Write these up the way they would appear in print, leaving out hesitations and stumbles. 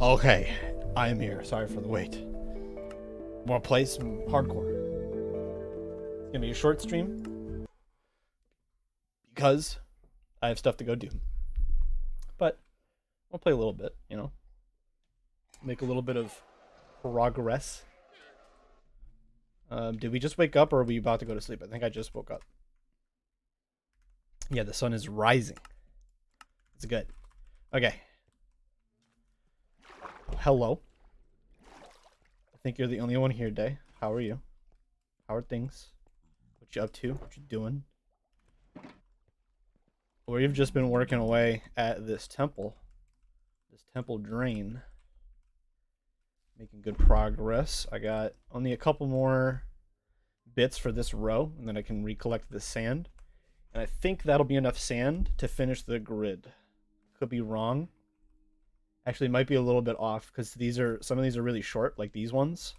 Okay, I am here. Sorry for the wait. Wanna play some hardcore? It's gonna be a short stream because I have stuff to go do. But I'll play a little bit, you know. Make a little bit of progress. Did we just wake up or are we about to go to sleep? I think I just woke up. Yeah, the sun is rising. It's good. Okay. Hello. I think you're the only one here today. How are you? How are things? What you up to? What you doing? Well, you've just been working away at this temple. This temple drain. Making good progress. I got only a couple more bits for this row, and then I can recollect the sand. And I think that'll be enough sand to finish the grid. Could be wrong. Actually, it might be a little bit off because some of these are really short, like these ones.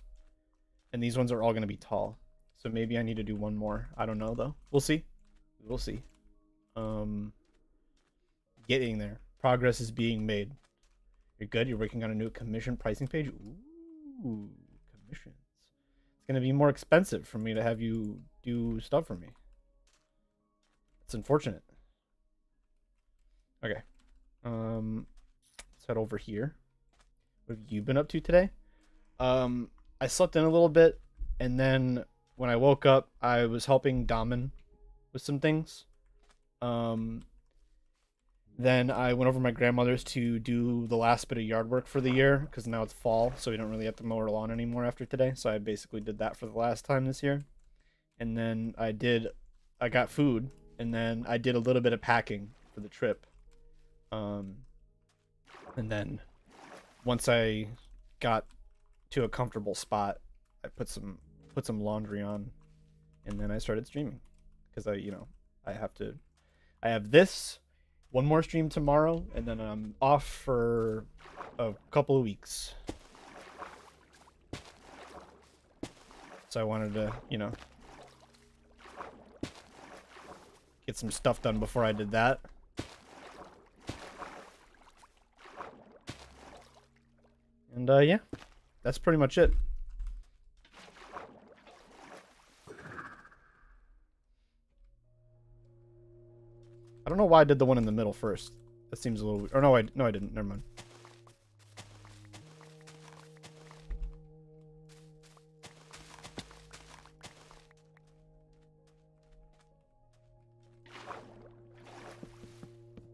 And these ones are all going to be tall. So maybe I need to do one more. I don't know, though. We'll see. We'll see. Getting there. Progress is being made. You're good. You're working on a new commission pricing page. Ooh, commissions. It's going to be more expensive for me to have you do stuff for me. It's unfortunate. Okay. Let's head over here. What have you been up to today? I slept in a little bit, and then when I woke up, I was helping Damen with some things. Then I went over to my grandmother's to do the last bit of yard work for the year, because now it's fall, so we don't really have to mow our lawn anymore after today. So I basically did that for the last time this year. And then I got food, and then I did a little bit of packing for the trip. And then once I got to a comfortable spot, I put some laundry on, and then I started streaming because I have this one more stream tomorrow, and then I'm off for a couple of weeks. So I wanted to, get some stuff done before I did that. And yeah, that's pretty much it. I don't know why I did the one in the middle first. That seems a little weird. Or no, I didn't. Never mind.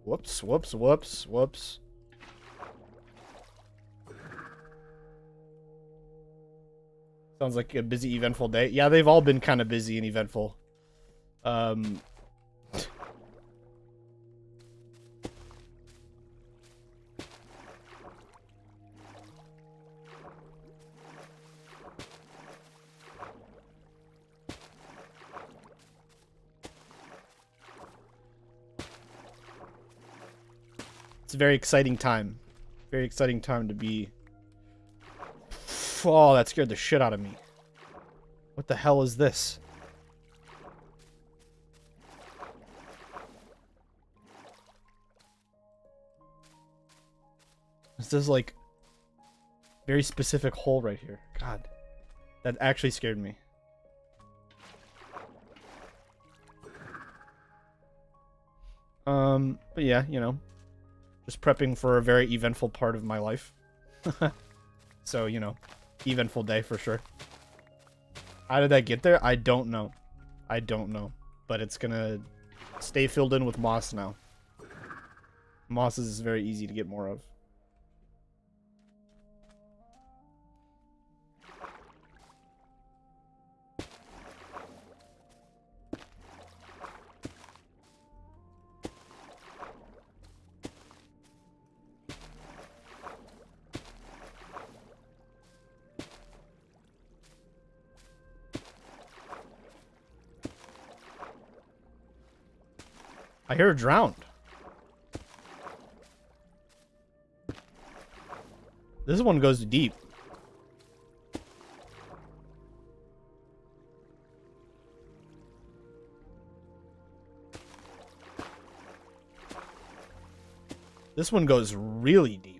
Whoops, whoops, whoops, whoops. Sounds like a busy, eventful day. Yeah, they've all been kind of busy and eventful. It's a very exciting time. Very exciting time to be... Oh, that scared the shit out of me. What the hell is this? Is this like very specific hole right here? God, that actually scared me. But yeah, you know, just prepping for a very eventful part of my life. So, you know, eventful day for sure. How did I get there? I don't know. I don't know. But it's gonna stay filled in with moss now. Mosses is very easy to get more of. I hear it drowned. This one goes deep. This one goes really deep.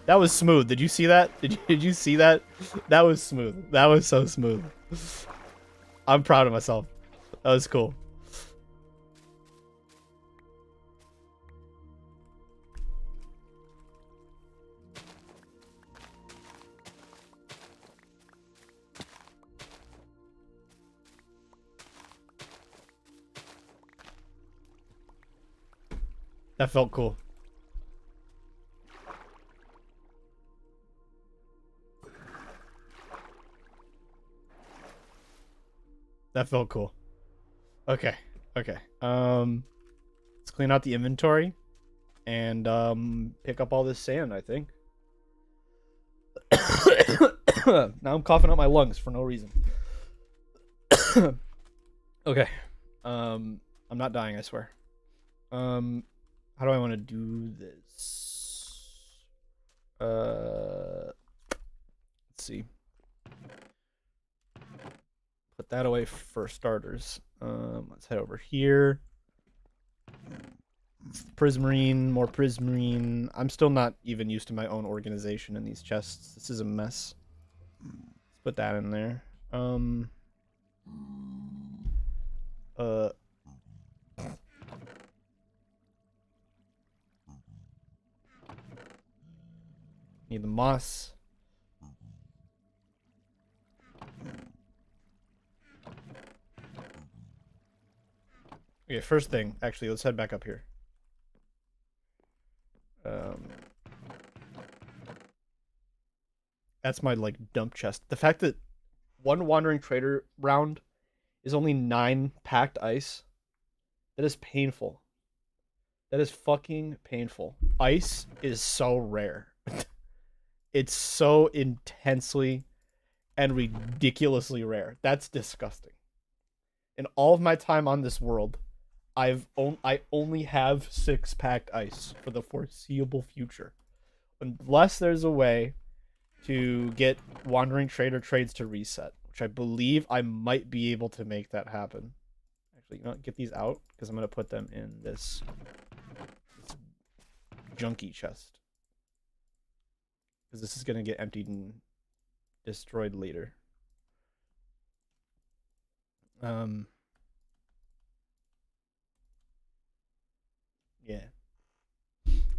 That was smooth. Did you see that? Did you see that? That was smooth. That was so smooth. I'm proud of myself. That was cool. That felt cool. That felt cool. Okay. Okay. Let's clean out the inventory and pick up all this sand, I think. Now I'm coughing up my lungs for no reason. Okay. I'm not dying, I swear. How do I want to do this? Let's see. Put that away for starters. Let's head over here. Prismarine, more prismarine. I'm still not even used to my own organization in these chests. This is a mess. Let's put that in there. Need the moss. Okay, first thing, actually, let's head back up here. That's my, like, dump chest. The fact that one Wandering Trader round is only 9 packed ice, that is painful. That is fucking painful. Ice is so rare. It's so intensely and ridiculously rare. That's disgusting. In all of my time on this world, I only have 6 packed ice for the foreseeable future. Unless there's a way to get Wandering Trader trades to reset, which I believe I might be able to make that happen. Actually, you know what? Get these out because I'm going to put them in this junky chest. Because this is going to get emptied and destroyed later. Yeah.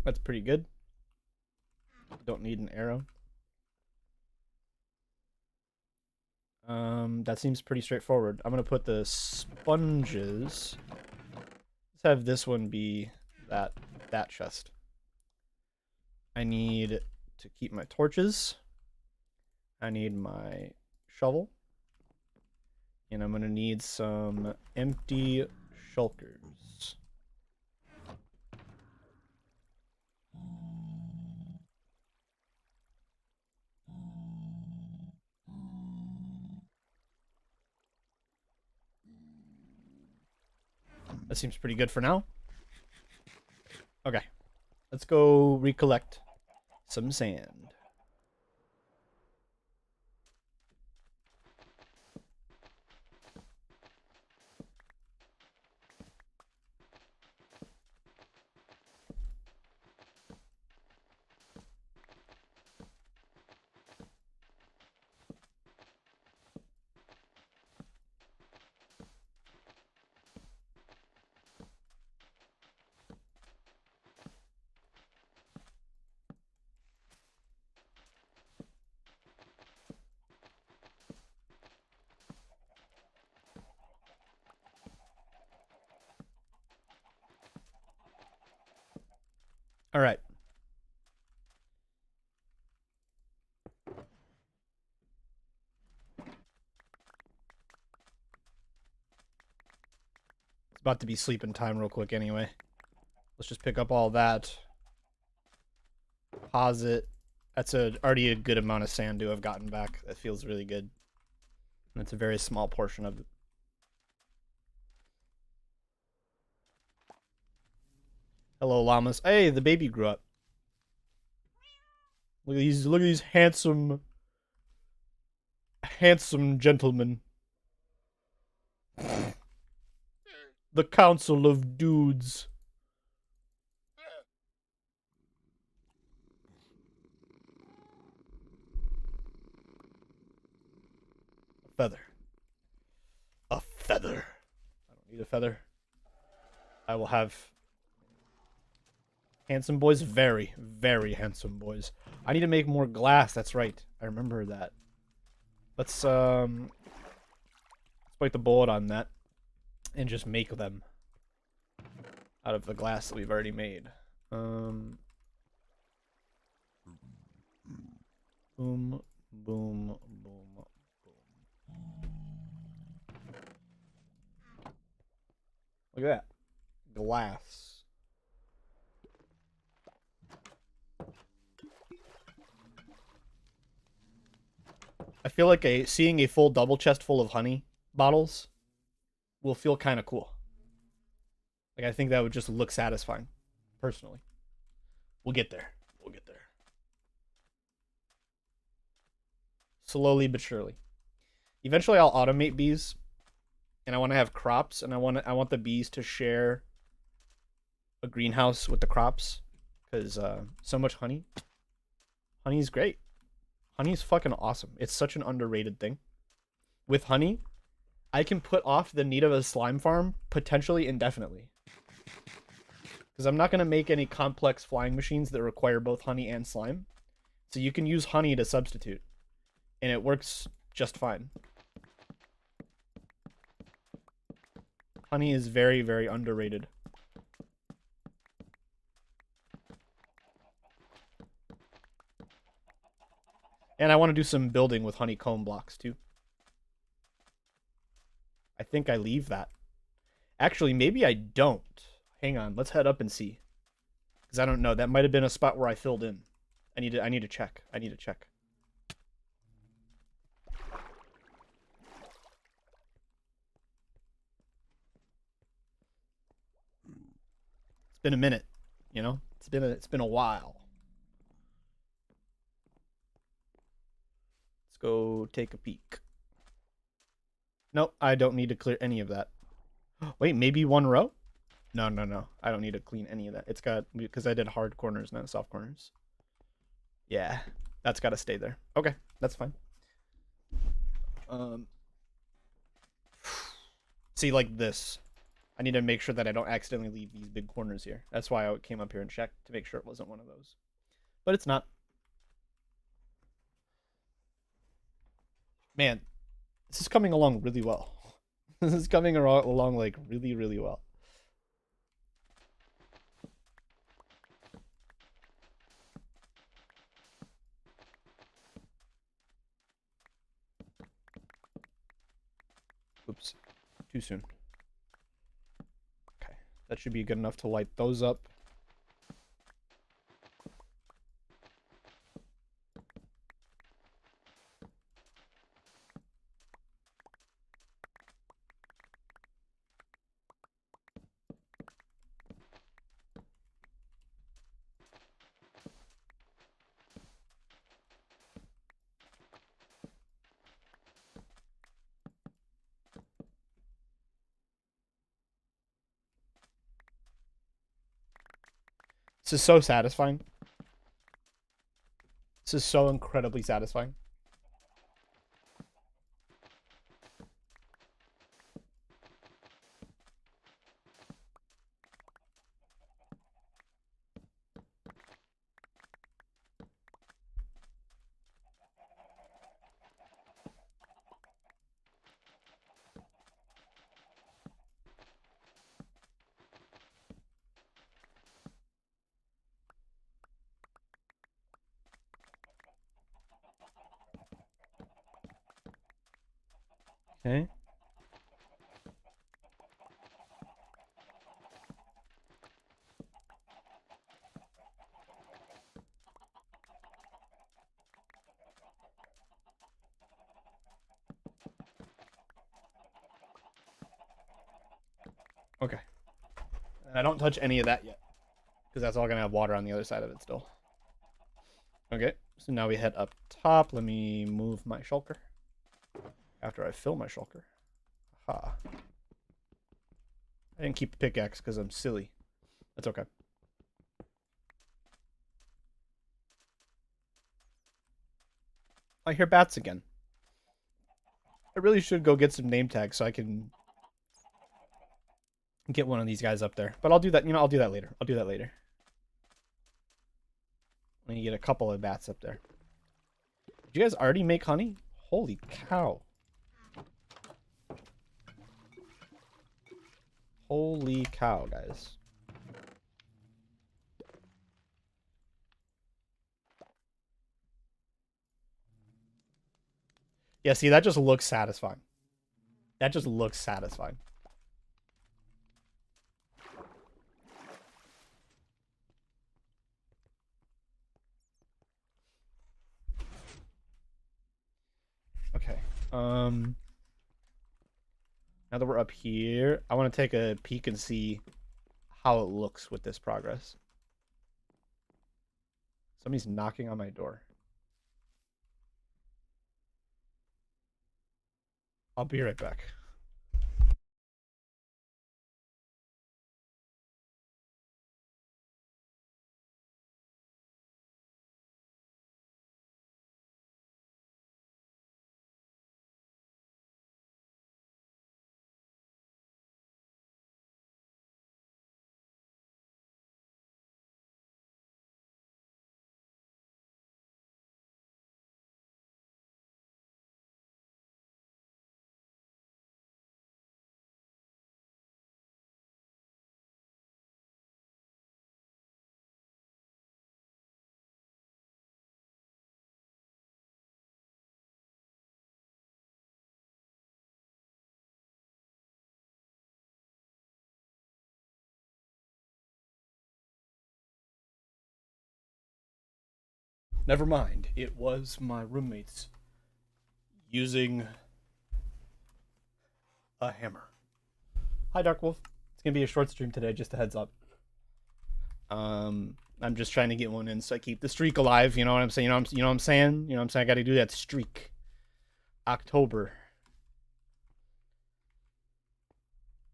That's pretty good. Don't need an arrow. That seems pretty straightforward. I'm gonna put the sponges. Let's have this one be that chest. I need to keep my torches. I need my shovel. And I'm gonna need some empty shulkers. That seems pretty good for now. Okay. Let's go recollect some sand. All right. It's about to be sleeping time real quick anyway. Let's just pick up all that. Pause it. That's already a good amount of sand to have gotten back. That feels really good. And it's a very small portion of it. Hello, llamas. Hey, the baby grew up. Look at these handsome gentlemen. The Council of Dudes. A feather. A feather. I don't need a feather. I will have handsome boys. Very, very handsome boys. I need to make more glass. That's right. I remember that. Let's bite the bullet on that and just make them out of the glass that we've already made. Boom, boom, boom, boom. Look at that. Glass. I feel like seeing a full double chest full of honey bottles will feel kind of cool. Like, I think that would just look satisfying, personally. We'll get there. We'll get there. Slowly but surely. Eventually, I'll automate bees, and I want to have crops, and I want the bees to share a greenhouse with the crops, because so much honey. Honey's great. Honey's fucking awesome. It's such an underrated thing. With honey, I can put off the need of a slime farm potentially indefinitely. Because I'm not going to make any complex flying machines that require both honey and slime. So you can use honey to substitute. And it works just fine. Honey is very, very underrated. And I want to do some building with honeycomb blocks too. I think I leave that. Actually, maybe I don't. Hang on, let's head up and see. Because I don't know. That might have been a spot where I filled in. I need to check. I need to check. It's been a minute, you know? It's been a while. Let's go take a peek. Nope, I don't need to clear any of that. Wait, maybe one row? No, no, no. I don't need to clean any of that. It's got, because I did hard corners, not soft corners. Yeah, that's got to stay there. Okay, that's fine. See, like this. I need to make sure that I don't accidentally leave these big corners here. That's why I came up here and checked to make sure it wasn't one of those. But it's not. Man, this is coming along really well. This is coming along like really, really well. Oops, too soon. Okay, that should be good enough to light those up. This is so satisfying. This is so incredibly satisfying. Okay. Okay. I don't touch any of that yet, because that's all going to have water on the other side of it still. Okay, so now we head up top. Let me move my shulker after I fill my shulker. Aha. I didn't keep the pickaxe because I'm silly. That's okay. I hear bats again. I really should go get some name tags so I can get one of these guys up there. But I'll do that. You know, I'll do that later. I'll do that later. Let me get a couple of bats up there. Did you guys already make honey? Holy cow. Holy cow, guys. Yeah, see, that just looks satisfying. That just looks satisfying. Okay. Now that we're up here, I want to take a peek and see how it looks with this progress. Somebody's knocking on my door. I'll be right back. Never mind. It was my roommates using a hammer. Hi, Dark Wolf. It's gonna be a short stream today. Just a heads up. I'm just trying to get one in so I keep the streak alive. You know what I'm saying? You know what I'm saying? You know what I'm saying? I got to do that streak. October.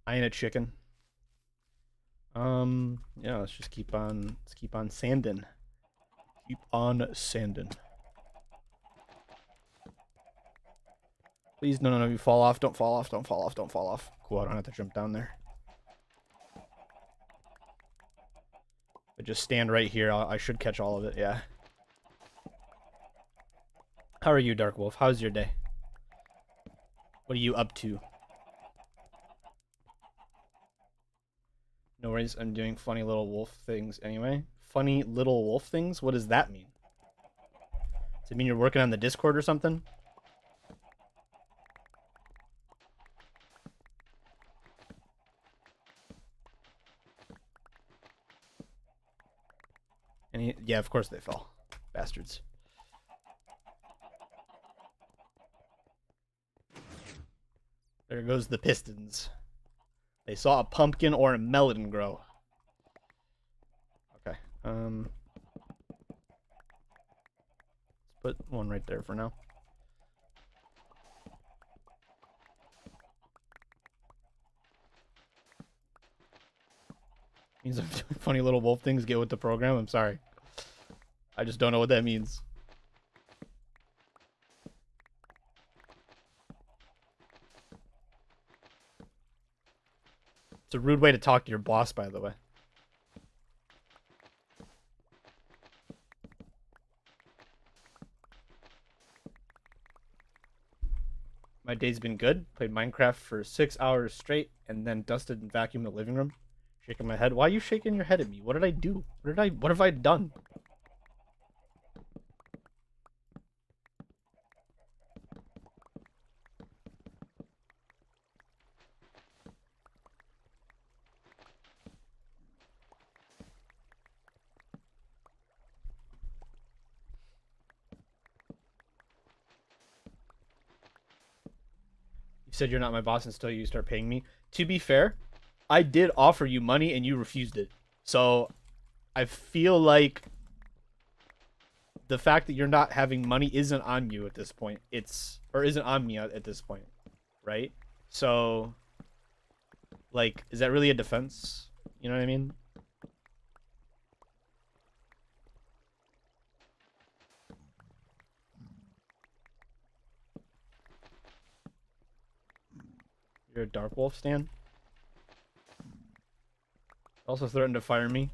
I ain't a chicken. Yeah. Let's just keep on. Let's keep on sanding. Keep on sanding. Please, no, you fall off. Don't fall off. Don't fall off. Don't fall off. Cool. I don't have to jump down there. But just stand right here. I should catch all of it. Yeah. How are you, Dark Wolf? How's your day? What are you up to? No worries. I'm doing funny little wolf things anyway. Funny little wolf things? What does that mean? Does it mean you're working on the Discord or something? Yeah, of course they fell. Bastards. There goes the Pistons. They saw a pumpkin or a melon grow. Okay. Let's put one right there for now. Means I'm doing funny little wolf things. Get with the program. I'm sorry. I just don't know what that means. It's a rude way to talk to your boss, by the way. My day's been good. Played Minecraft for 6 hours straight and then dusted and vacuumed the living room. Shaking my head. Why are you shaking your head at me? What did I do? What have I done? You said you're not my boss until you start paying me. To be fair, I did offer you money and you refused it. So I feel like the fact that you're not having money isn't on you at this point. Isn't on me at this point, right? So, like, is that really a defense? You know what I mean? You're a Dark Wolf stan? Also threatened to fire me.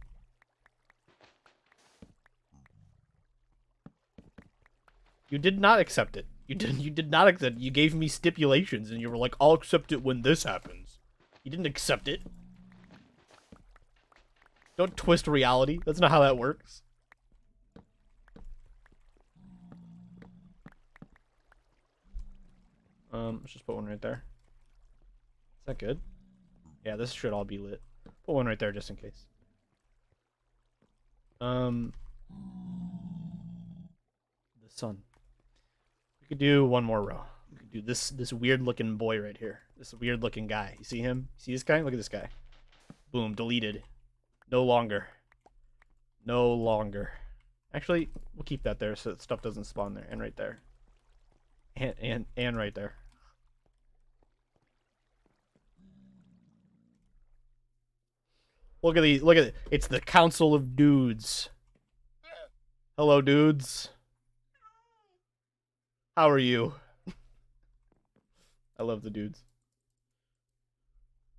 You did not accept it. You did not accept it. You gave me stipulations and you were like, I'll accept it when this happens. You didn't accept it. Don't twist reality. That's not how that works. Let's just put one right there. Is that good? Yeah, this should all be lit. Put one right there just in case. The sun. We could do one more row. We could do this weird looking boy right here. This weird looking guy. You see him? See this guy? Look at this guy. Boom, deleted. No longer. No longer. Actually, we'll keep that there so that stuff doesn't spawn there. And right there. And right there. Look at these. Look at it. It's the Council of Dudes. Hello, dudes. How are you? I love the dudes.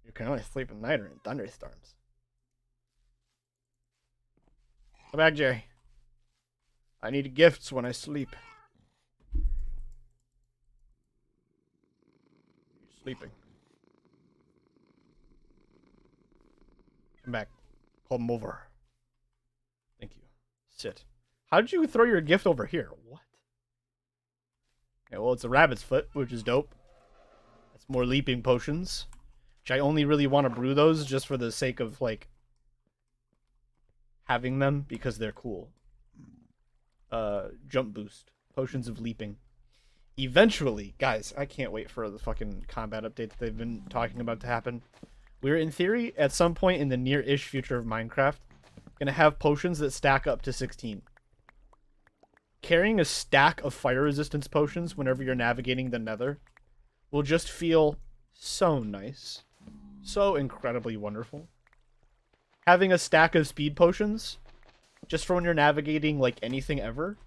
You can only sleep at night or in thunderstorms. Come back, Jerry. I need gifts when I sleep. You're sleeping. Come back. Come over. Thank you. Sit. How did you throw your gift over here? What? Okay, well, it's a rabbit's foot, which is dope. That's more leaping potions. Which I only really want to brew those just for the sake of, like, having them because they're cool. Jump boost. Potions of leaping. Eventually, guys, I can't wait for the fucking combat update that they've been talking about to happen. We're, in theory, at some point in the near-ish future of Minecraft, gonna have potions that stack up to 16. Carrying a stack of fire resistance potions whenever you're navigating the nether will just feel so nice. So incredibly wonderful. Having a stack of speed potions, just for when you're navigating, like, anything ever,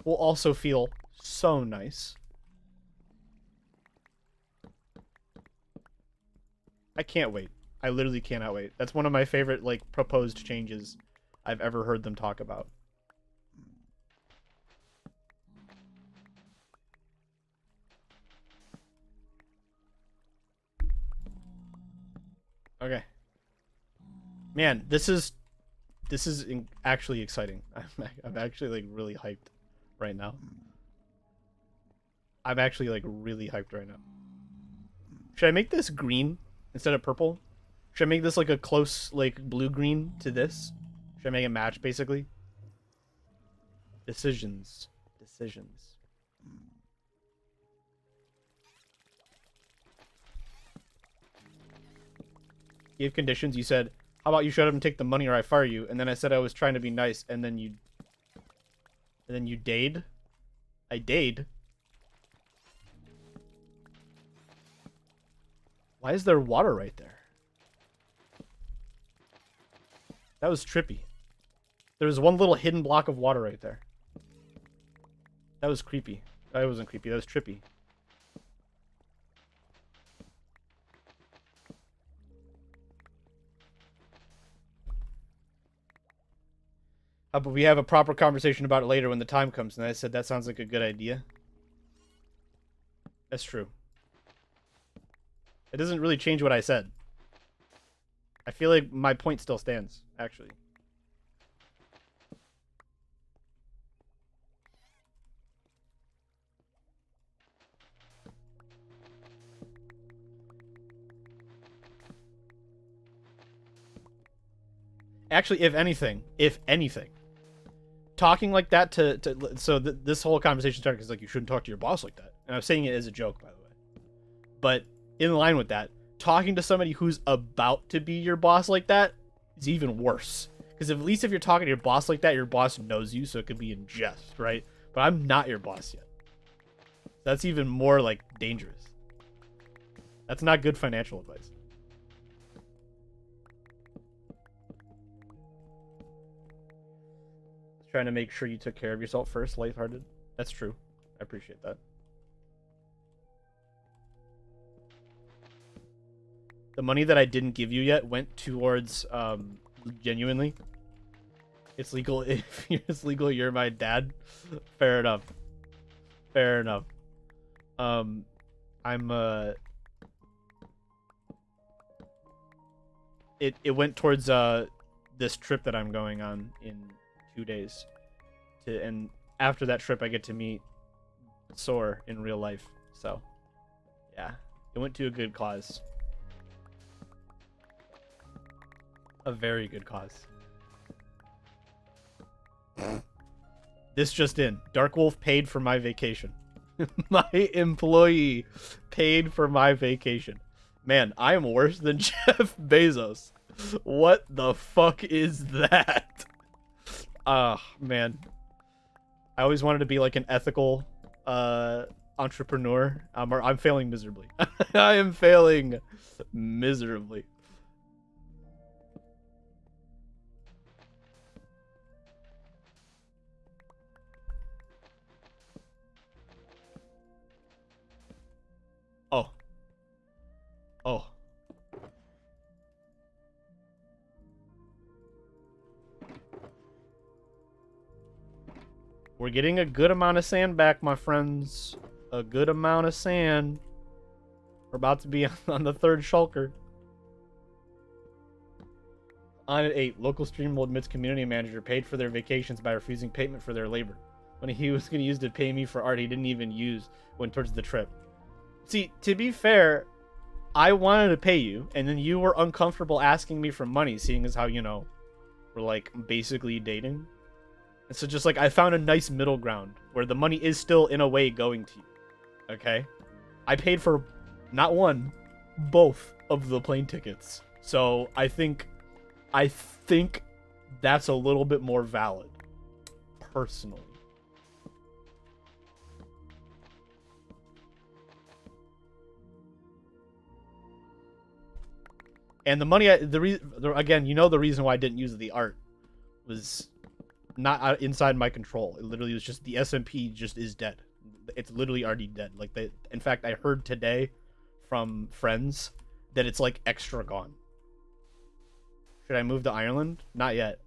will also feel so nice. I can't wait. I literally cannot wait. That's one of my favorite, like, proposed changes I've ever heard them talk about. Okay. Man, this is actually exciting. I'm actually, like, really hyped right now. I'm actually, like, really hyped right now. Should I make this green instead of purple? Should I make this, like, a close, like, blue-green to this? Should I make it match, basically? Decisions. Decisions. Gave conditions. You said, how about you shut up and take the money or I fire you? And then I said I was trying to be nice, and then you... And then you dayed? I dayed? Why is there water right there? That was trippy. There was one little hidden block of water right there. That was creepy. That wasn't creepy. That was trippy. But we have a proper conversation about it later when the time comes. And I said, that sounds like a good idea. That's true. It doesn't really change what I said. I feel like my point still stands, actually. Actually, if anything, talking like that this whole conversation started because like you shouldn't talk to your boss like that, and I was saying it as a joke, by the way. But in line with that, talking to somebody who's about to be your boss like that is even worse. Because at least if you're talking to your boss like that, your boss knows you, so it could be in jest, right? But I'm not your boss yet. That's even more like dangerous. That's not good financial advice. Trying to make sure you took care of yourself first, lighthearted. That's true. I appreciate that. The money that I didn't give you yet went towards genuinely. It's legal if it's legal you're my dad. Fair enough. Fair enough. It went towards this trip that I'm going on in 2 days, and after that trip I get to meet Soar in real life, so yeah, it went to a good cause, a very good cause. This just in, Dark Wolf paid for my vacation. My employee paid for my vacation. Man, I am worse than Jeff Bezos. What the fuck is that? Man. I always wanted to be like an ethical entrepreneur. I'm failing miserably. I am failing miserably. Oh. Oh. We're getting a good amount of sand back, my friends. A good amount of sand. We're about to be on the third shulker. On at 8, local stream will admits community manager paid for their vacations by refusing payment for their labor. When he was going to use to pay me for art he didn't even use went towards the trip. See, to be fair, I wanted to pay you, and then you were uncomfortable asking me for money, seeing as how, you know, we're like basically dating. And so just like I found a nice middle ground where the money is still in a way going to you. Okay? I paid for not one, both of the plane tickets. So I think that's a little bit more valid, personally. And the money, again, you know the reason why I didn't use the art was not inside my control. It literally was just the SMP just is dead. It's literally already dead. Like in fact, I heard today from friends that it's like extra gone. Should I move to Ireland? Not yet.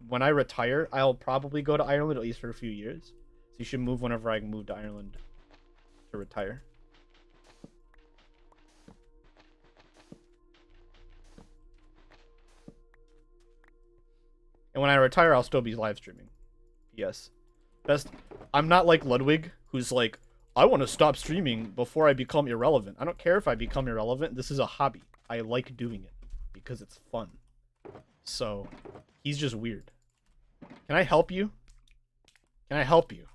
When I retire, I'll probably go to Ireland at least for a few years. So you should move whenever I move to Ireland to retire. And when I retire, I'll still be live streaming. Yes. Best. I'm not like Ludwig, who's like, I want to stop streaming before I become irrelevant. I don't care if I become irrelevant. This is a hobby. I like doing it because it's fun. So, he's just weird. Can I help you? Can I help you?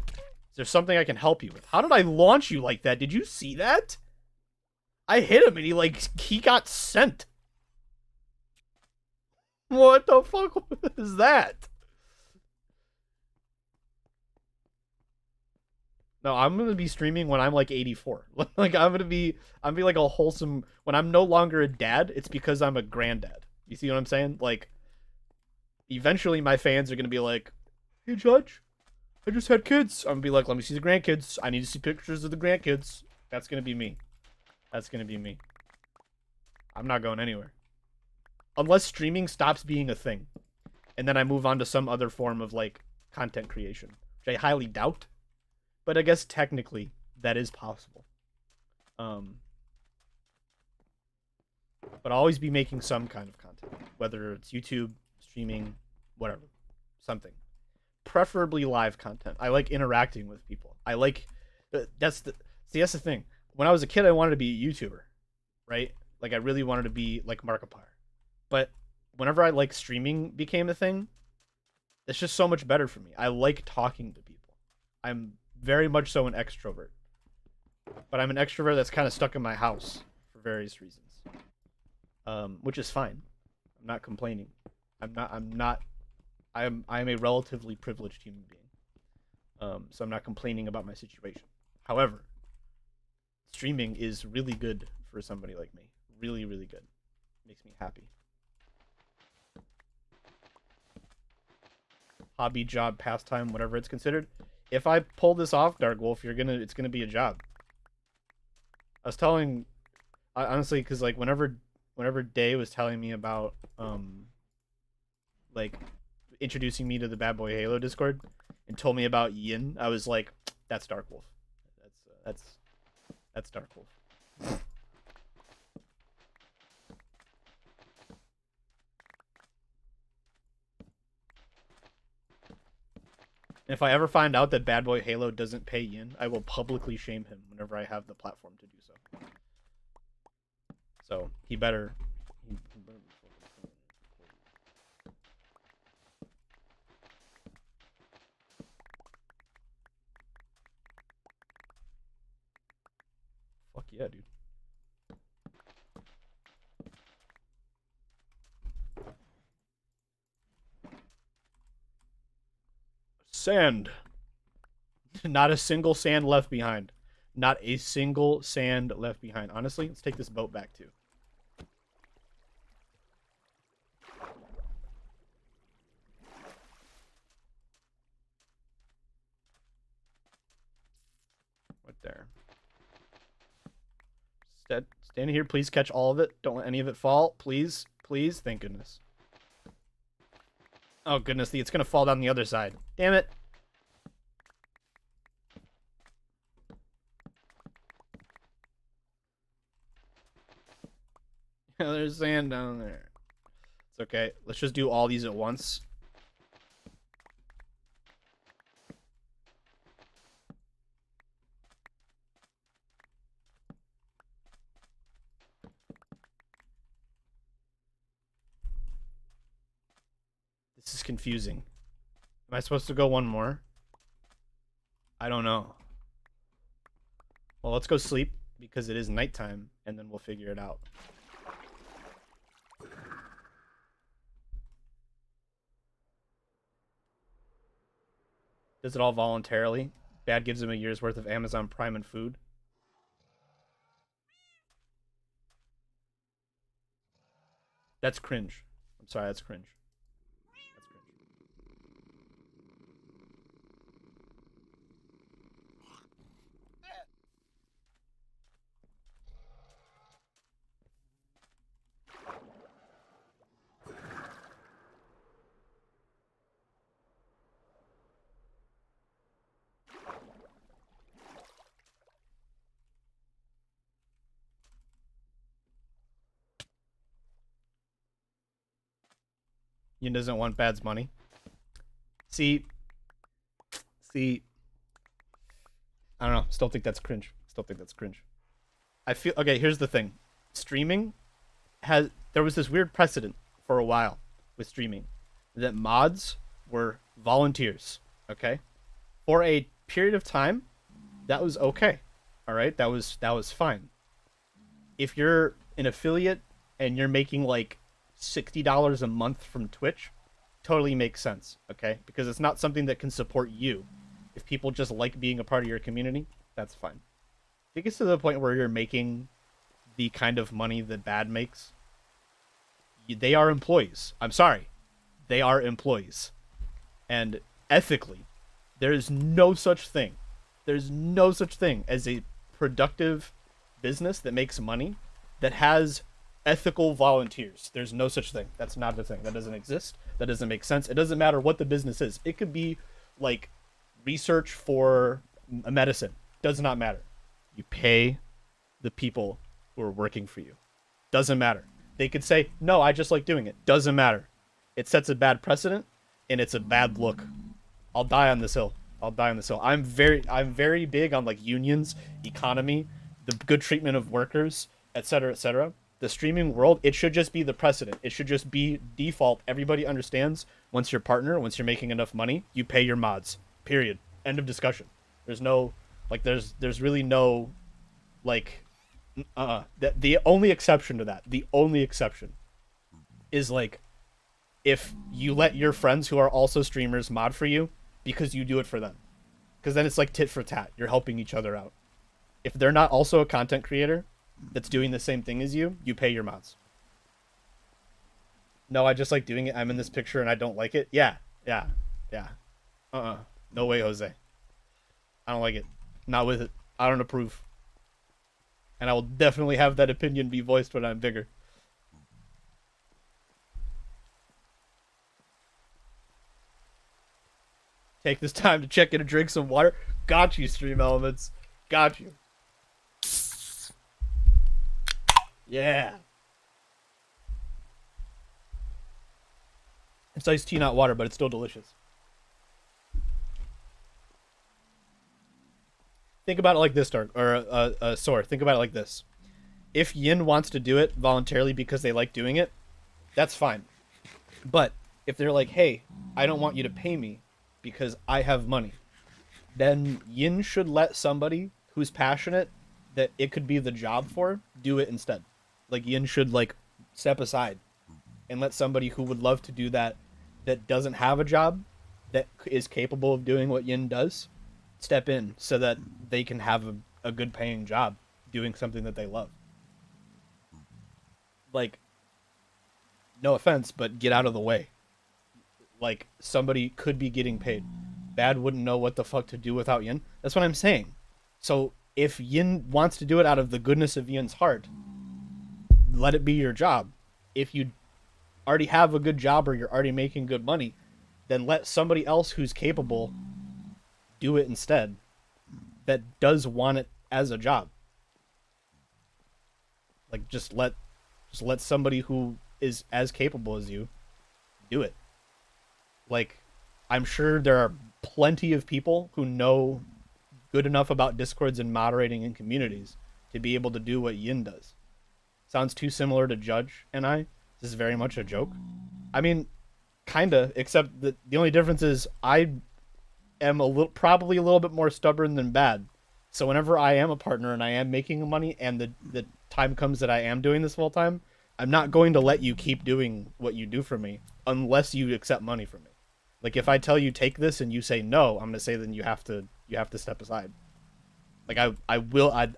Is there something I can help you with? How did I launch you like that? Did you see that? I hit him and he got sent. What the fuck is that? No, I'm gonna be streaming when I'm like 84. Like I'm gonna be like a wholesome. When I'm no longer a dad, it's because I'm a granddad. You see what I'm saying? Like Eventually, my fans are gonna be like, "Hey, Judge, I just had kids." I'm gonna be like, "Let me see the grandkids. I need to see pictures of the grandkids." That's gonna be me. That's gonna be me. I'm not going anywhere unless streaming stops being a thing, and then I move on to some other form of like content creation, which I highly doubt. But I guess technically that is possible. Um, but I'll always be making some kind of content, whether it's YouTube, streaming, whatever, something. Preferably live content. I like interacting with people. I like that's the thing. When I was a kid, I wanted to be a YouTuber, right? Like I really wanted to be like Markiplier. But whenever I like streaming became a thing, it's just so much better for me. I like talking to people. I'm very much so an extrovert, but I'm an extrovert that's kind of stuck in my house for various reasons, which is fine. I'm not complaining. I'm a relatively privileged human being, so I'm not complaining about my situation. However, streaming is really good for somebody like me. Really, really good. Makes me happy. Hobby, job, pastime, whatever it's considered. If I pull this off, Dark Wolf, it's gonna be a job. I was telling, honestly, because like whenever Day was telling me about like introducing me to the Bad Boy Halo Discord and told me about Yin, I was like, that's Dark Wolf. That's Dark Wolf. If I ever find out that Bad Boy Halo doesn't pay Yin, I will publicly shame him whenever I have the platform to do so. So he better. Fuck yeah, dude. Sand. Not a single sand left behind. Not a single sand left behind. Honestly, let's take this boat back too. Right there. Stand here, please catch all of it. Don't let any of it fall. Please. Please. Thank goodness. Oh, goodness. It's going to fall down the other side. Damn it. There's sand down there. It's okay. Let's just do all these at once. This is confusing. Am I supposed to go one more? I don't know. Well, let's go sleep because it is nighttime, and then we'll figure it out. Does it all voluntarily? Dad gives him a year's worth of Amazon Prime and food. That's cringe. I'm sorry, that's cringe. That's cringe. Yin doesn't want Bad's money. See, I don't know. Still think that's cringe. I feel okay. Here's the thing: streaming there was this weird precedent for a while with streaming that mods were volunteers. Okay, for a period of time, that was okay. All right, that was fine. If you're an affiliate and you're making like $60 a month from Twitch, totally makes sense, okay? Because it's not something that can support you. If people just like being a part of your community, that's fine. If it gets to the point where you're making the kind of money that Bad makes, they are employees. I'm sorry. They are employees. And ethically, there is no such thing. There's no such thing as a productive business that makes money that has ethical volunteers. There's no such thing. That's not a thing. That doesn't exist. That doesn't make sense. It doesn't matter what the business is. It could be like research for a medicine. Does not matter. You pay the people who are working for you. Doesn't matter. They could say, no, I just like doing it. Doesn't matter. It sets a bad precedent and it's a bad look. I'll die on this hill. I'll die on this hill. I'm very big on like unions, economy, the good treatment of workers, etc., etc. The streaming world, it should just be the precedent. It should just be default. Everybody understands once you're partner, once you're making enough money, you pay your mods. Period. End of discussion. There's no like there's really no like the only exception to that, the only exception is like if you let your friends who are also streamers mod for you because you do it for them. Because then it's like tit for tat. You're helping each other out. If they're not also a content creator that's doing the same thing as you pay your mods. No, I just like doing it. I'm in this picture and I don't like it. Yeah. No way, Jose. I don't like it. Not with it. I don't approve. And I will definitely have that opinion be voiced when I'm bigger. Take this time to check in and drink some water. Got you, Stream Elements. Got you. Yeah. It's iced tea, not water, but it's still delicious. Think about it like this, Dark, or Sore. Think about it like this. If Yin wants to do it voluntarily because they like doing it, that's fine. But if they're like, hey, I don't want you to pay me because I have money, then Yin should let somebody who's passionate that it could be the job for do it instead. Like Yin should like step aside and let somebody who would love to do that doesn't have a job that is capable of doing what Yin does step in so that they can have a good paying job doing something that they love. Like, no offense, but get out of the way. Like, somebody could be getting paid. Bad wouldn't know what the fuck to do without Yin. That's what I'm saying. So if Yin wants to do it out of the goodness of Yin's heart, let it be your job. If you already have a good job or you're already making good money, then let somebody else who's capable do it instead that does want it as a job. Like just let somebody who is as capable as you do it. Like I'm sure there are plenty of people who know good enough about discords and moderating in communities to be able to do what Yin does. Sounds too similar to Judge and I. This is very much a joke. I mean, kinda, except that the only difference is I am probably a little bit more stubborn than Bad. So whenever I am a partner and I am making money and the time comes that I am doing this full time, I'm not going to let you keep doing what you do for me unless you accept money from me. Like if I tell you take this and you say no, I'm gonna say then you have to step aside. Like I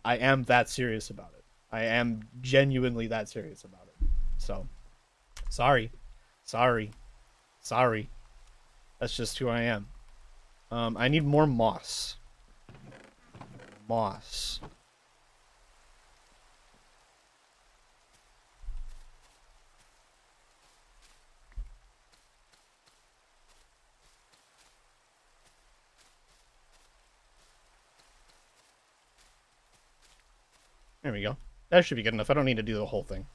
am that serious about it. I am genuinely that serious about it. So sorry. That's just who I am. I need more moss. There we go. That should be good enough. I don't need to do the whole thing.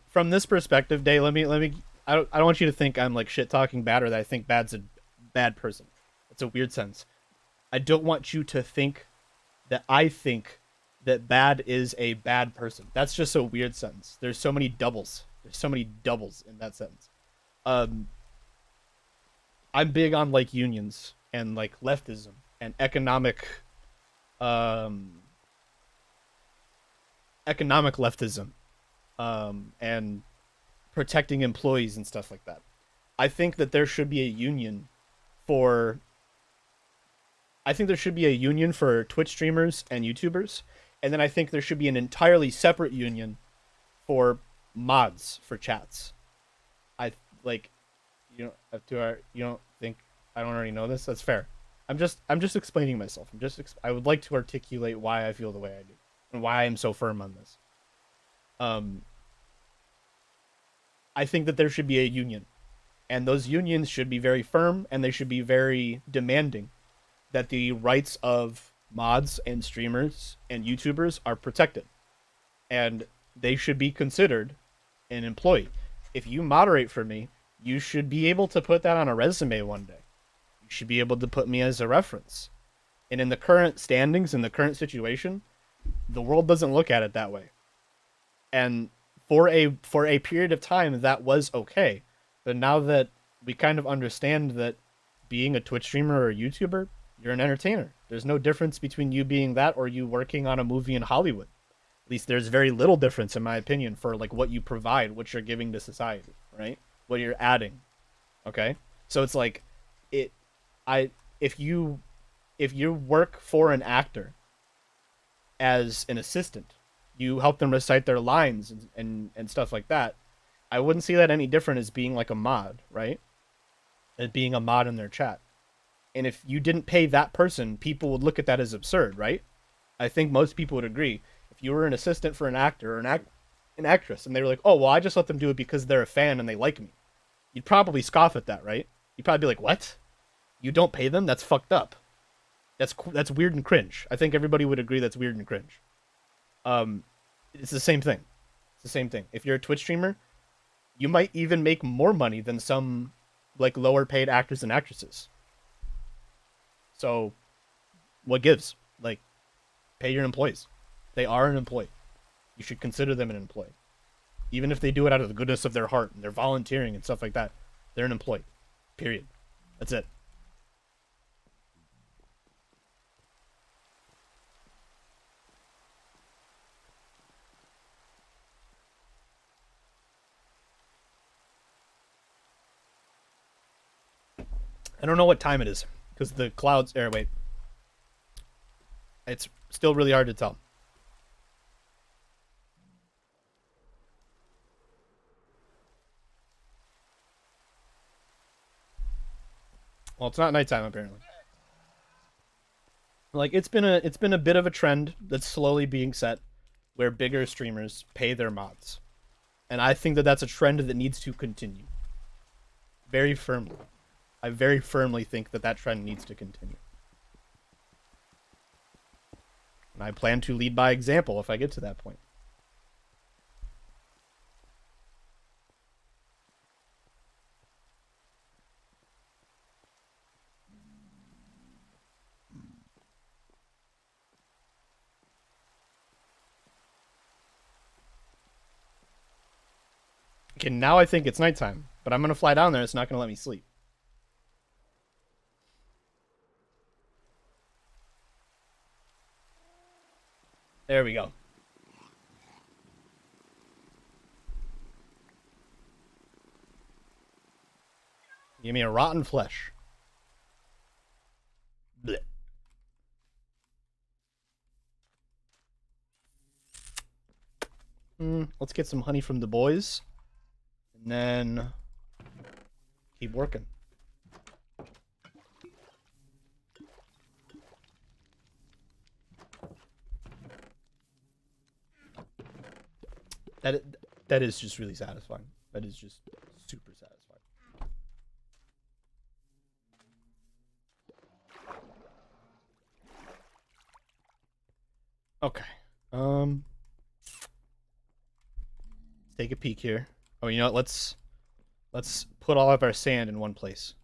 From this perspective, Day, let me I don't want you to think I'm like shit talking Bad or that I think Bad's a bad person. It's a weird sense. I don't want you to think that I think that Bad is a bad person. That's just a weird sentence. There's so many doubles. There's so many doubles in that sentence. I'm big on like unions and like leftism and um economic leftism and protecting employees and stuff like that. I think that there should be a union for I think there should be a union for Twitch streamers and YouTubers, and then I think there should be an entirely separate union for mods for chats. I like you don't think I don't already know this? That's fair. I'm just explaining myself. I would like to articulate why I feel the way I do and why I'm so firm on this. Um I think that there should be a union, and those unions should be very firm and they should be very demanding that the rights of mods and streamers and YouTubers are protected, and they should be considered an employee. If you moderate for me, you should be able to put that on a resume one day. You should be able to put me as a reference. And in the current standings, in the current situation, the world doesn't look at it that way. And for a period of time that was okay. But now that we kind of understand that being a Twitch streamer or a YouTuber, you're an entertainer. There's no difference between you being that or you working on a movie in Hollywood. At least there's very little difference in my opinion for like what you provide, what you're giving to society, right? What you're adding. Okay? So it's like it I if you work for an actor as an assistant, you help them recite their lines and stuff like that. I wouldn't see that any different as being like a mod, right? As being a mod in their chat. And if you didn't pay that person, people would look at that as absurd, right? I think most people would agree. If you were an assistant for an actor or an actress, and they were like, "Oh, well, I just let them do it because they're a fan and they like me," you'd probably scoff at that, right? You'd probably be like, "What? You don't pay them? That's fucked up. That's weird and cringe." I think everybody would agree that's weird and cringe. Um, it's the same thing. It's the same thing. If you're a Twitch streamer, you might even make more money than some like lower paid actors and actresses. So, what gives? Like, pay your employees. They are an employee. You should consider them an employee. Even if they do it out of the goodness of their heart and they're volunteering and stuff like that, they're an employee. Period. That's it. I don't know what time it is because the clouds. Wait. It's still really hard to tell. Well, it's not nighttime apparently. Like it's been a bit of a trend that's slowly being set, where bigger streamers pay their mods, and I think that that's a trend that needs to continue. Very firmly, I very firmly think that that trend needs to continue, and I plan to lead by example if I get to that point. Okay, now I think it's nighttime, but I'm gonna fly down there. It's not gonna let me sleep. There we go. Give me a rotten flesh. Blech. Let's get some honey from the boys, and then keep working. That that is just really satisfying. That is just super satisfying. Okay. Let's take a peek here. Oh, you know what? Let's put all of our sand in one place.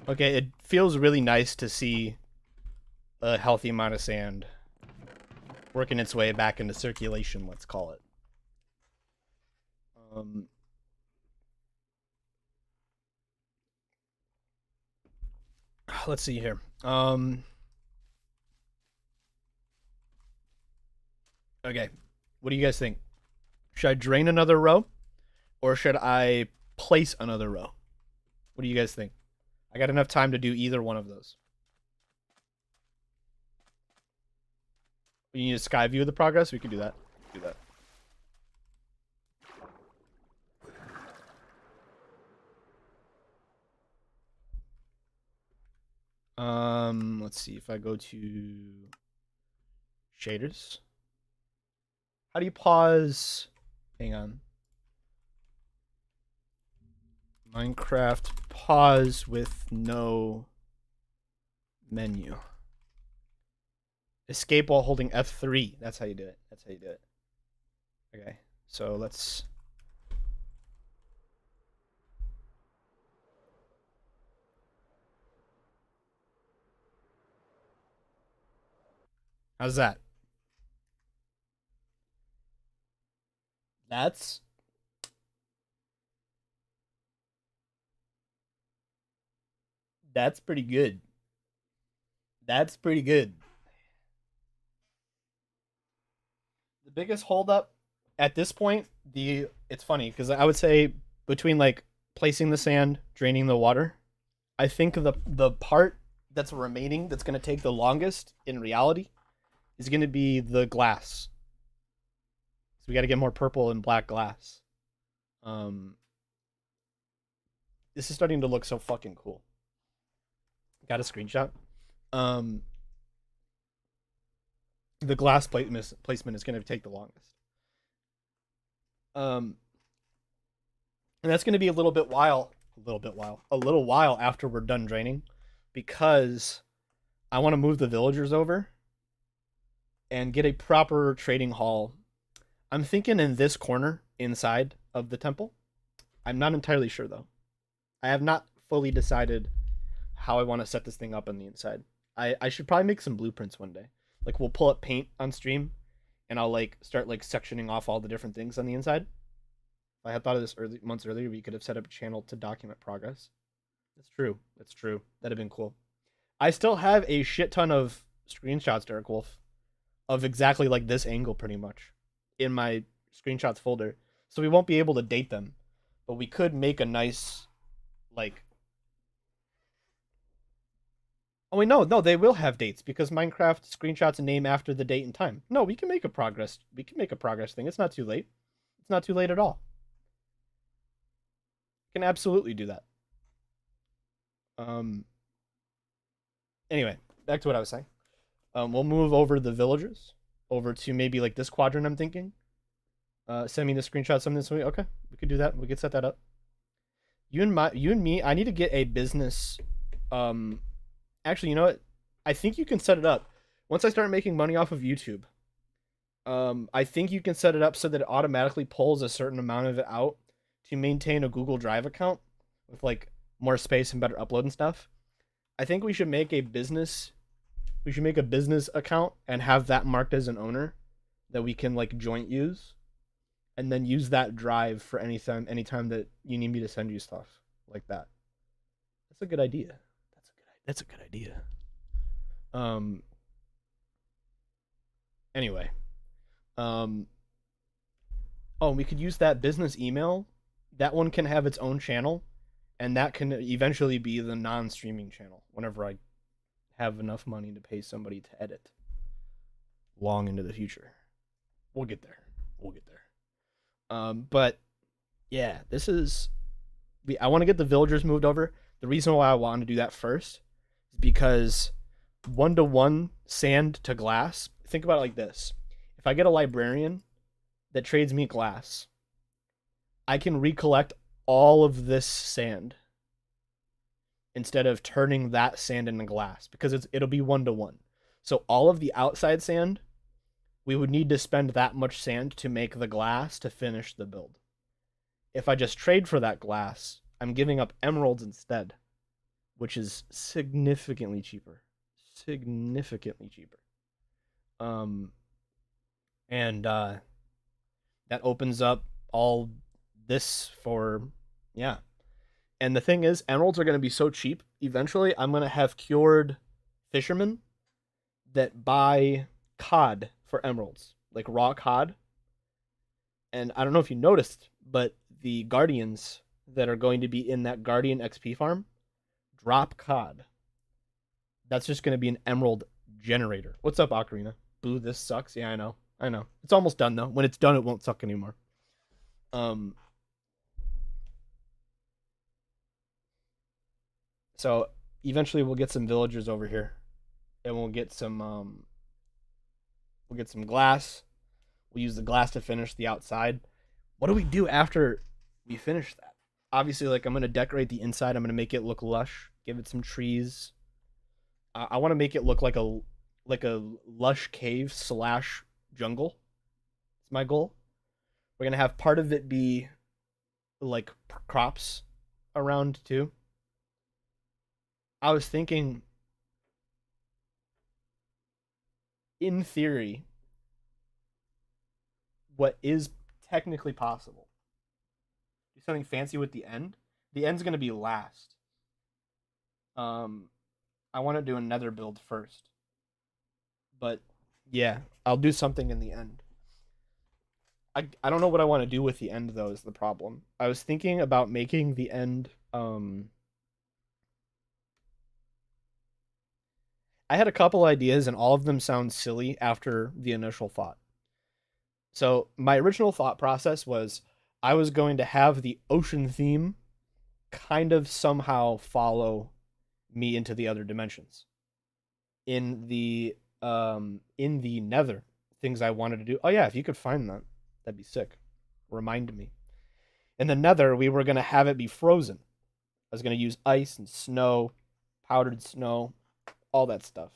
Okay, it feels really nice to see a healthy amount of sand working its way back into circulation, let's call it. Um, let's see here. Okay, what do you guys think? Should I drain another row, or should I place another row? What do you guys think? I got enough time to do either one of those. You need a sky view of the progress? We can do that. Do that. Let's see if I go to shaders. How do you pause? Hang on. Minecraft pause with no menu. Escape while holding F3. That's how you do it. That's how you do it. Okay, so let's... How's that? That's... That's pretty good. That's pretty good. The biggest holdup at this point, it's funny because I would say between like placing the sand, draining the water, I think the part that's remaining that's going to take the longest in reality is going to be the glass. So we got to get more purple and black glass. Um, this is starting to look so fucking cool. Got a screenshot. Um, the glass placement is going to take the longest. And that's going to be a little while after we're done draining, because I want to move the villagers over and get a proper trading hall. I'm thinking in this corner inside of the temple. I'm not entirely sure though. I have not fully decided how I want to set this thing up on the inside. I should probably make some blueprints one day. Like we'll pull up paint on stream and I'll like start like sectioning off all the different things on the inside. If I had thought of this months earlier, we could have set up a channel to document progress. That's true. That's true. That'd have been cool. I still have a shit ton of screenshots, Derek Wolf, of exactly like this angle pretty much in my screenshots folder. So we won't be able to date them, but we could make a nice like... Oh wait, no, they will have dates because Minecraft screenshots a name after the date and time. No, we can make a progress. We can make a progress thing. It's not too late. It's not too late at all. We can absolutely do that. Anyway, back to what I was saying. We'll move over the villagers over to maybe like this quadrant. I'm thinking. Send me the screenshot. Something this way. Okay, we could do that. We could set that up. You and me. I need to get a business. Actually, you know what? I think you can set it up once I start making money off of YouTube. I think you can set it up so that it automatically pulls a certain amount of it out to maintain a Google Drive account with like more space and better upload and stuff. I think we should make a business. We should make a business account and have that marked as an owner that we can like joint use, and then use that drive for anytime that you need me to send you stuff like that. That's a good idea. That's a good idea. Anyway. Oh, we could use that business email. That one can have its own channel, and that can eventually be the non-streaming channel whenever I have enough money to pay somebody to edit long into the future. We'll get there. We'll get there. But yeah, this is... I want to get the villagers moved over. The reason why I want to do that first is because 1-to-1 sand to glass. Think about it like this. If I get a librarian that trades me glass, I can recollect all of this sand instead of turning that sand into glass, because it'll be 1-to-1. So all of the outside sand, we would need to spend that much sand to make the glass to finish the build. If I just trade for that glass, I'm giving up emeralds instead. which is significantly cheaper. Significantly cheaper. Um, and that opens up all this for, yeah. And the thing is, emeralds are going to be so cheap. Eventually, I'm going to have cured fishermen that buy cod for emeralds, like raw cod. And I don't know if you noticed, but the guardians that are going to be in that guardian XP farm drop cod. That's just going to be an emerald generator. What's up, Ocarina? Boo, this sucks. Yeah, I know. I know. It's almost done though. When it's done, it won't suck anymore. Um so eventually we'll get some villagers over here and we'll get some glass. We'll use the glass to finish the outside. What do we do after we finish that? Obviously, like, I'm gonna decorate the inside. I'm gonna make it look lush. Give it some trees. I want to make it look like a lush cave slash jungle. It's my goal. We're gonna have part of it be like crops around too. I was thinking, in theory, what is technically possible. Do something fancy with the end. The end's gonna be last. Um, I want to do another build first, but yeah, I'll do something in the end. I don't know what I want to do with the end though is the problem. I was thinking about making the end I had a couple ideas and all of them sound silly after the initial thought. So, my original thought process was I was going to have the ocean theme kind of somehow follow me into the other dimensions. In the nether, things I wanted to do. Oh yeah, if you could find that, that'd be sick. Remind me. In the nether, we were going to have it be frozen. I was going to use ice and snow, powdered snow, all that stuff.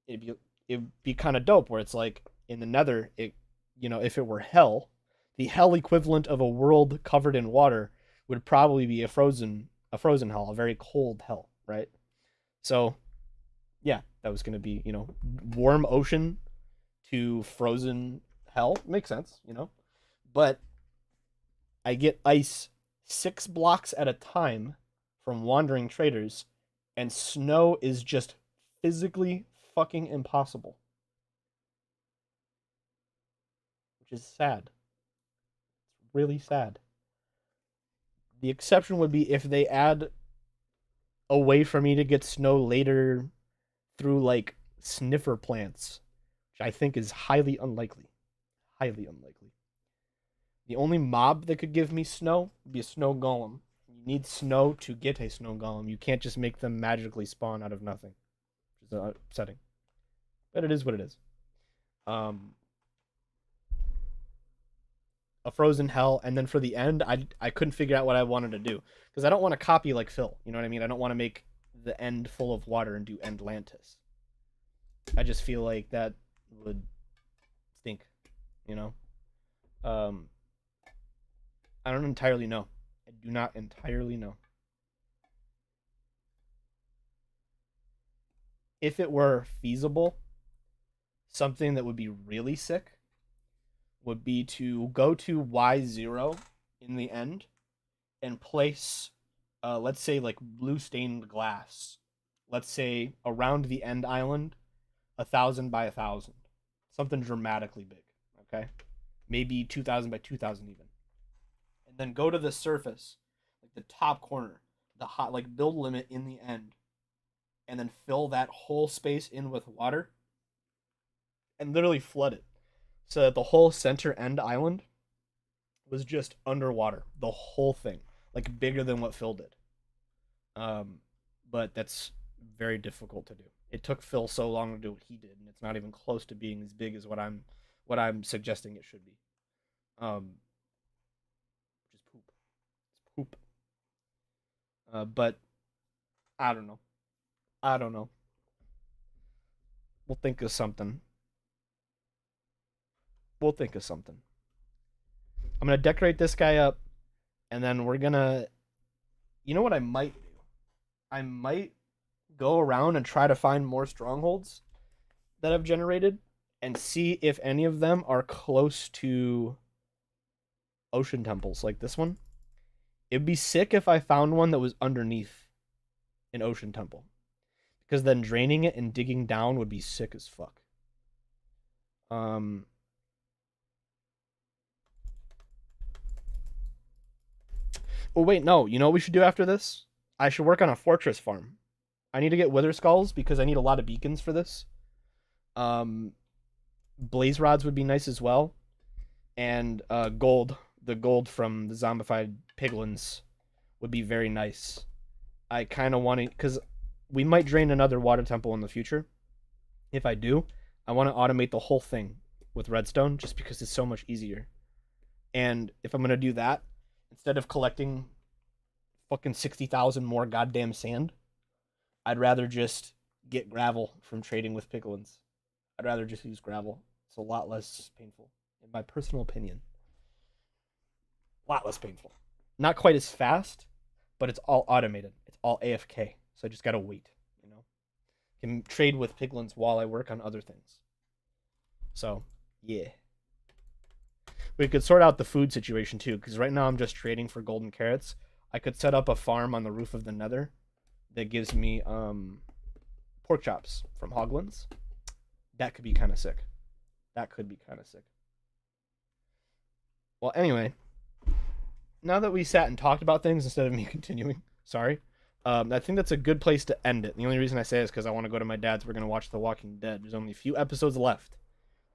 It'd be it'd be kind of dope where it's like in the nether, if it were hell, the hell equivalent of a world covered in water would probably be a frozen hell, a very cold hell, right? So, yeah, that was going to be, warm ocean to frozen hell. Makes sense. But I get ice 6 blocks at a time from wandering traders, and snow is just physically fucking impossible, which is sad. It's really sad. The exception would be if they add a way for me to get snow later through like sniffer plants, which I think is highly unlikely. Highly unlikely. The only mob that could give me snow would be a snow golem. You need snow to get a snow golem. You can't just make them magically spawn out of nothing, which is upsetting. But it is what it is. Um, a frozen hell, and then for the end, I couldn't figure out what I wanted to do because I don't want to copy like Phil. You know what I mean? I don't want to make the end full of water and do Endlantis. I just feel like that would stink. You know. Um, I don't entirely know. I do not entirely know. If it were feasible, something that would be really sick would be to go to Y0 in the end and place, let's say, like blue stained glass. Let's say around the end island, 1,000 by 1,000, something dramatically big. Okay, maybe 2,000 by 2,000 even, and then go to the surface, like the top corner, the hot like build limit in the end, and then fill that whole space in with water and literally flood it so that the whole center end island was just underwater, the whole thing, like bigger than what Phil did. Um, but that's very difficult to do. It took Phil so long to do what he did, and it's not even close to being as big as what I'm suggesting it should be. Which is poop. It's poop. But I don't know. I don't know. We'll think of something. We'll think of something. I'm gonna decorate this guy up, and then we're gonna. You know what I might do? I might go around and try to find more strongholds that I've generated and see if any of them are close to ocean temples like this one. It'd be sick if I found one that was underneath an ocean temple, because then draining it and digging down would be sick as fuck. Oh wait, no. You know what we should do after this? I should work on a fortress farm. I need to get wither skulls because I need a lot of beacons for this. Blaze rods would be nice as well, and gold. The gold from the zombified piglins would be very nice. I kind of want to, because we might drain another water temple in the future. If I do, I want to automate the whole thing with redstone just because it's so much easier. And if I'm going to do that, instead of collecting fucking 60,000 more goddamn sand, I'd rather just get gravel from trading with piglins. I'd rather just use gravel. It's a lot less painful, in my personal opinion. A lot less painful. Not quite as fast, but it's all automated. It's all AFK. So I just gotta wait, you know? Can trade with piglins while I work on other things. So, yeah. We could sort out the food situation too, because right now I'm just trading for golden carrots. I could set up a farm on the roof of the nether that gives me pork chops from hoglins. That could be kind of sick. That could be kind of sick. Well, anyway, now that we sat and talked about things instead of me continuing, sorry, I think that's a good place to end it. The only reason I say it is because I want to go to my dad's. We're going to watch The Walking Dead. There's only a few episodes left.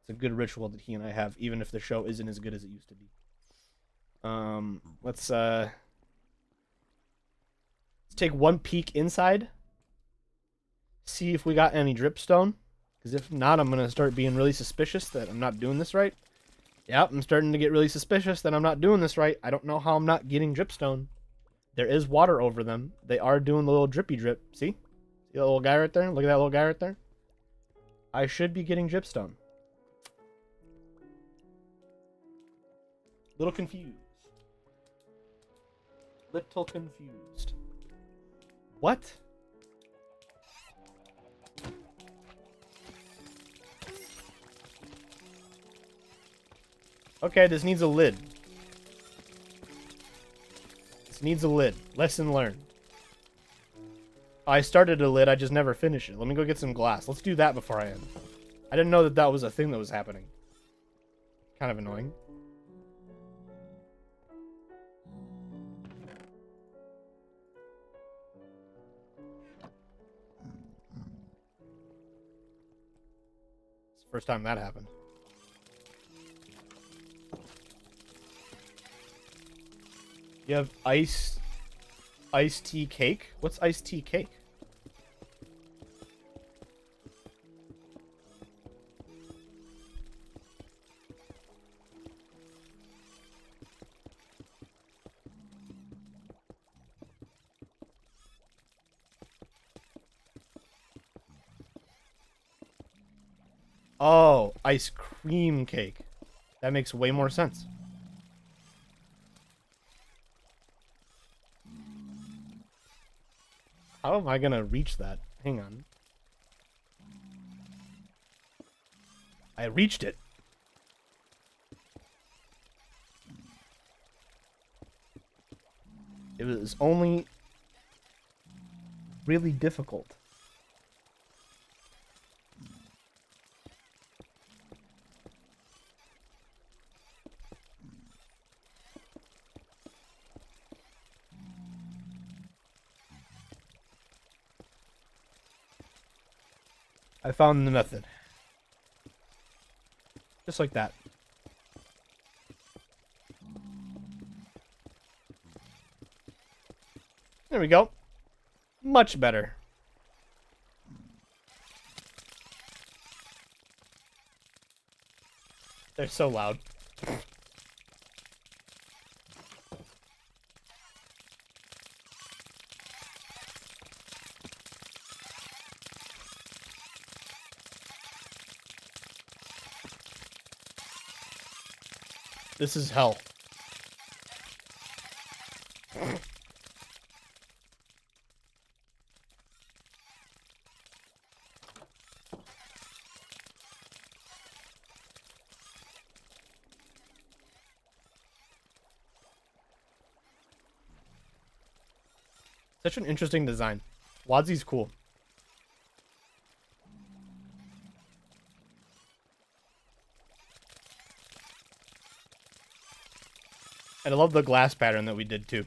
It's a good ritual that he and I have, even if the show isn't as good as it used to be. Let's take one peek inside. See if we got any dripstone. Because if not, I'm going to start being really suspicious that I'm not doing this right. Yep, I'm starting to get really suspicious that I'm not doing this right. I don't know how I'm not getting dripstone. There is water over them. They are doing the little drippy drip. See? See that little guy right there? Look at that little guy right there. I should be getting dripstone. Little confused. Little confused. What? Okay, this needs a lid. This needs a lid. Lesson learned. I started a lid, I just never finished it. Let me go get some glass. Let's do that before I end. I didn't know that that was a thing that was happening. Kind of annoying. It's the first time that happened. You have iced tea cake? What's iced tea cake? Oh, ice cream cake. That makes way more sense. How am I gonna reach that? Hang on. I reached it. It was only really difficult. I found the method. Just like that. There we go. Much better. They're so loud. This is hell. Such an interesting design. Wadsy's cool. And I love the glass pattern that we did too.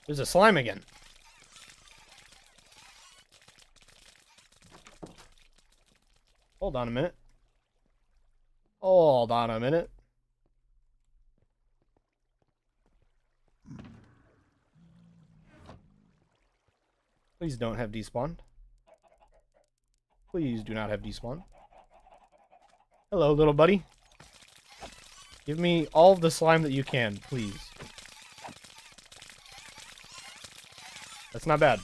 There's a slime again. Hold on a minute. Hold on a minute. Please don't have despawned. Please do not have despawned. Hello, little buddy. Give me all of the slime that you can, please. That's not bad.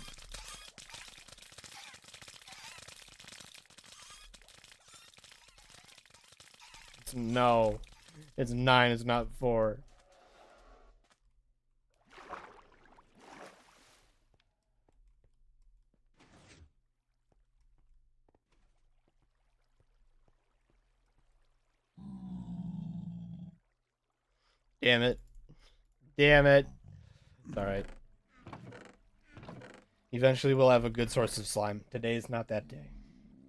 No. It's 9, it's not 4. Damn it. Damn it. It's alright. Eventually we'll have a good source of slime. Today is not that day.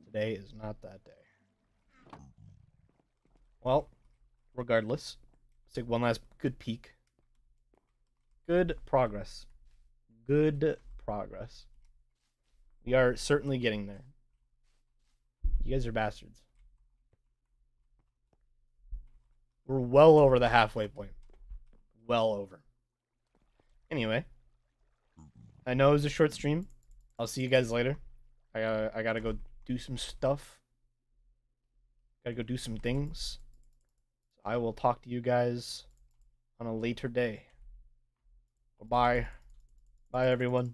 Today is not that day. Well, regardless, let's take one last good peek. Good progress. Good progress. We are certainly getting there. You guys are bastards. We're well over the halfway point. Well over. Anyway, I know it was a short stream. I'll see you guys later. I gotta go do some stuff. Gotta go do some things. I will talk to you guys on a later day. Bye. Bye, everyone.